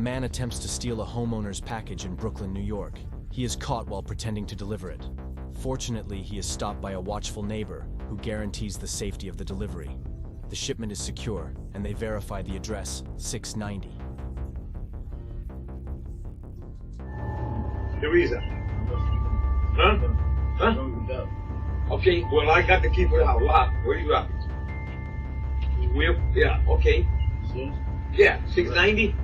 man attempts to steal a homeowner's package in Brooklyn, New York. He is caught while pretending to deliver it. Fortunately, he is stopped by a watchful neighbor who guarantees the safety of the delivery. The shipment is secure, and they verify the address, 690. Teresa. Huh? Huh? Okay, well, I got the key for the house. Where you at? Yeah, okay. Yeah, 690?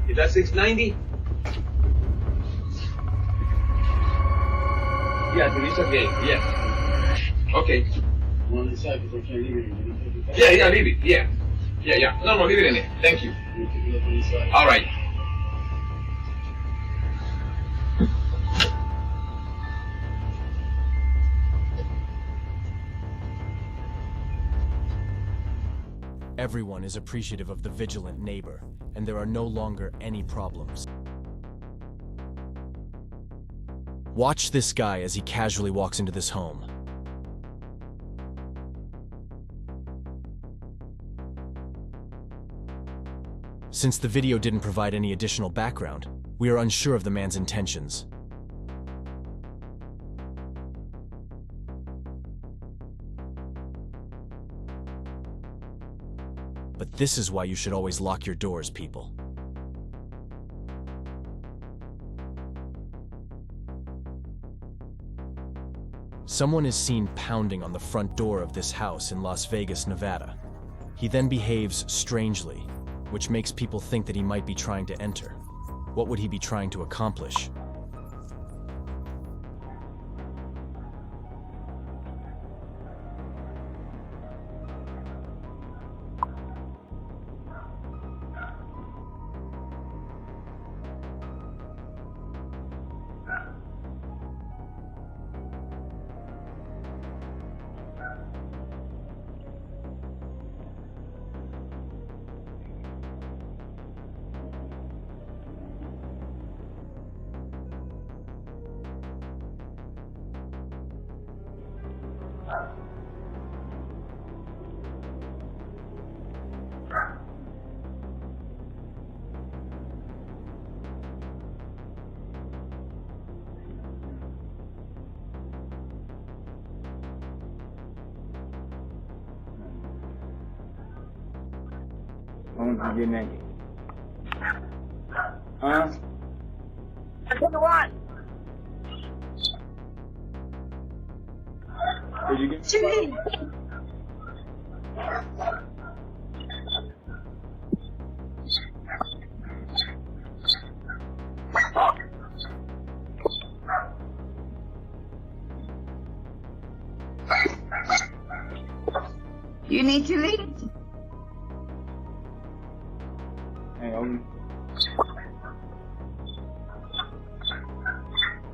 Is that 690? Yeah, Teresa Gate, yes. Okay. Yeah, leave it, yeah. Yeah. No, leave it in there. Thank you. All right. Everyone is appreciative of the vigilant neighbor, and there are no longer any problems. Watch this guy as he casually walks into this home. Since the video didn't provide any additional background, we are unsure of the man's intentions. But this is why you should always lock your doors, people. Someone is seen pounding on the front door of this house in Las Vegas, Nevada. He then behaves strangely, which makes people think that he might be trying to enter. What would he be trying to accomplish? How you get naked? Huh? What? Did you get? What you need? You need to leave. Hey,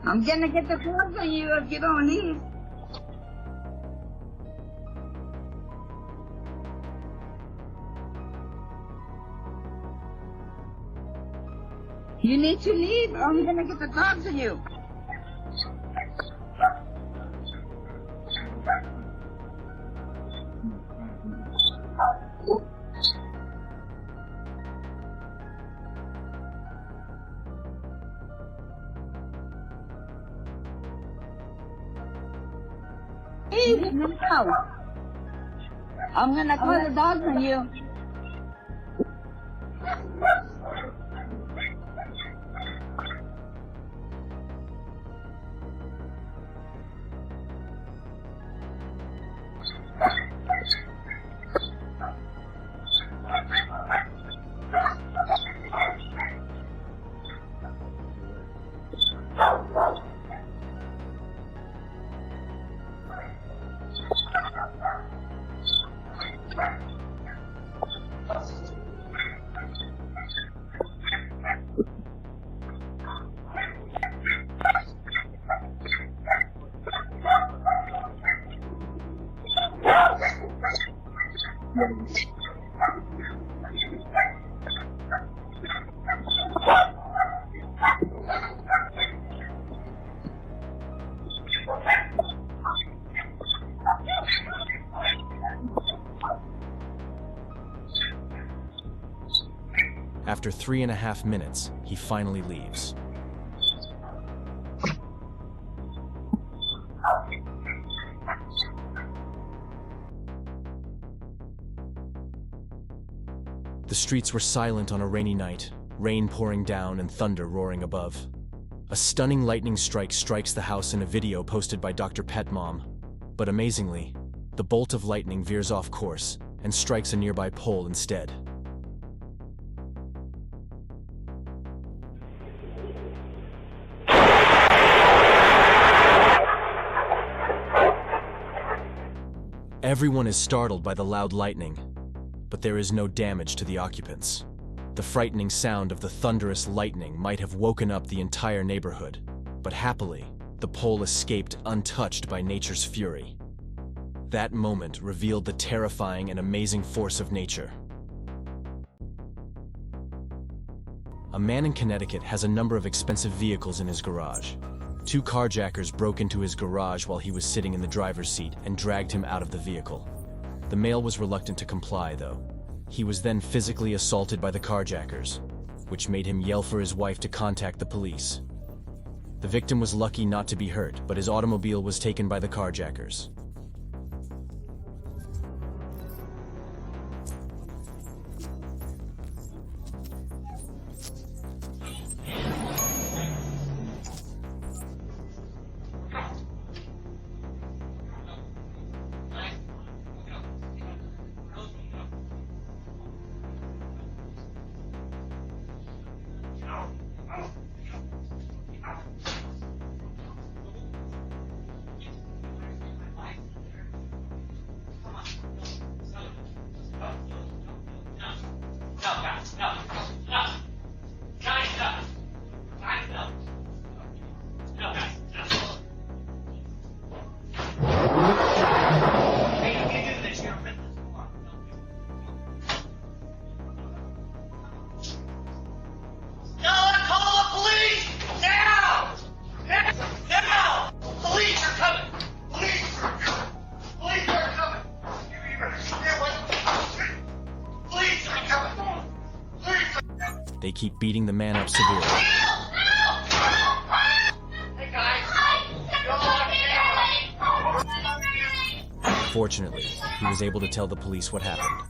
I'm gonna get the drugs on you if you don't leave. You need to leave or I'm gonna get the dogs on you. Leave now. I'm gonna call the dogs on you. After 3.5 minutes, he finally leaves. The streets were silent on a rainy night, rain pouring down and thunder roaring above. A stunning lightning strike strikes the house in a video posted by Dr. Petmom. But amazingly, the bolt of lightning veers off course and strikes a nearby pole instead. Everyone is startled by the loud lightning, but there is no damage to the occupants. The frightening sound of the thunderous lightning might have woken up the entire neighborhood, but happily, the pole escaped untouched by nature's fury. That moment revealed the terrifying and amazing force of nature. A man in Connecticut has a number of expensive vehicles in his garage. 2 carjackers broke into his garage while he was sitting in the driver's seat and dragged him out of the vehicle. The male was reluctant to comply, though. He was then physically assaulted by the carjackers, which made him yell for his wife to contact the police. The victim was lucky not to be hurt, but his automobile was taken by the carjackers. They keep beating the man up severely. Fortunately, he was able to tell the police what happened.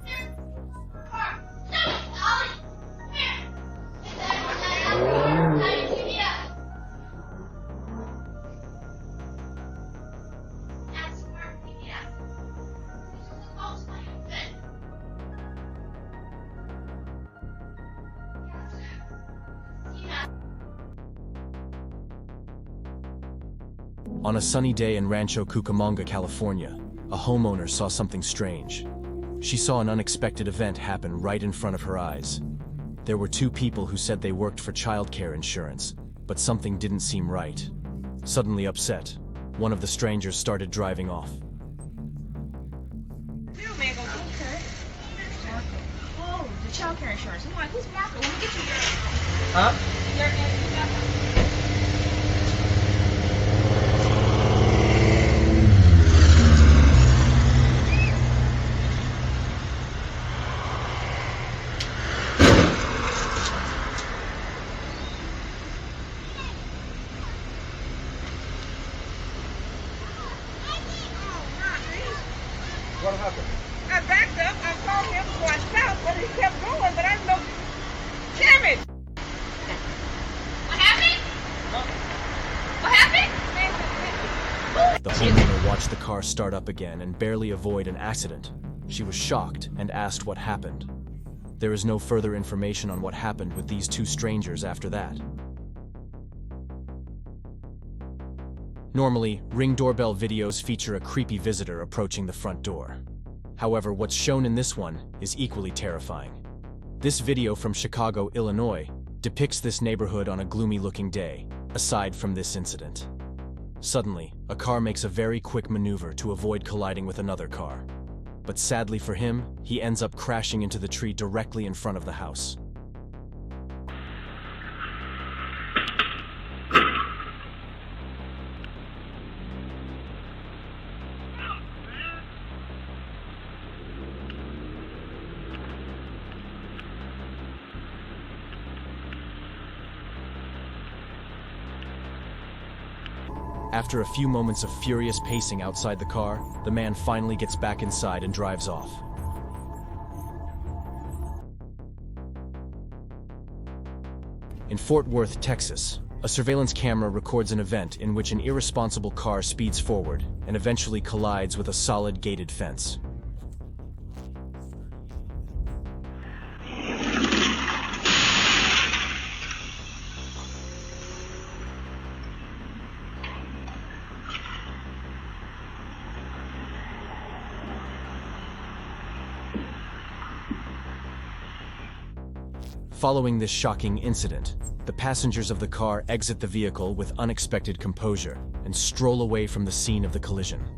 On a sunny day in Rancho Cucamonga, California, a homeowner saw something strange. She saw an unexpected event happen right in front of her eyes. There were 2 people who said they worked for childcare insurance, but something didn't seem right. Suddenly upset, one of the strangers started driving off. Oh, the childcare insurance. I'm like, who's Marco? Let me get you your... Huh? What happened? I backed up, I called him, so I stopped, but he kept going, but I didn't know. Damn it! What happened? What happened? The homeowner watched the car start up again and barely avoid an accident. She was shocked and asked what happened. There is no further information on what happened with these 2 strangers after that. Normally, Ring doorbell videos feature a creepy visitor approaching the front door. However, what's shown in this one is equally terrifying. This video from Chicago, Illinois, depicts this neighborhood on a gloomy-looking day, aside from this incident. Suddenly, a car makes a very quick maneuver to avoid colliding with another car. But sadly for him, he ends up crashing into the tree directly in front of the house. After a few moments of furious pacing outside the car, the man finally gets back inside and drives off. In Fort Worth, Texas, a surveillance camera records an event in which an irresponsible car speeds forward and eventually collides with a solid gated fence. Following this shocking incident, the passengers of the car exit the vehicle with unexpected composure and stroll away from the scene of the collision.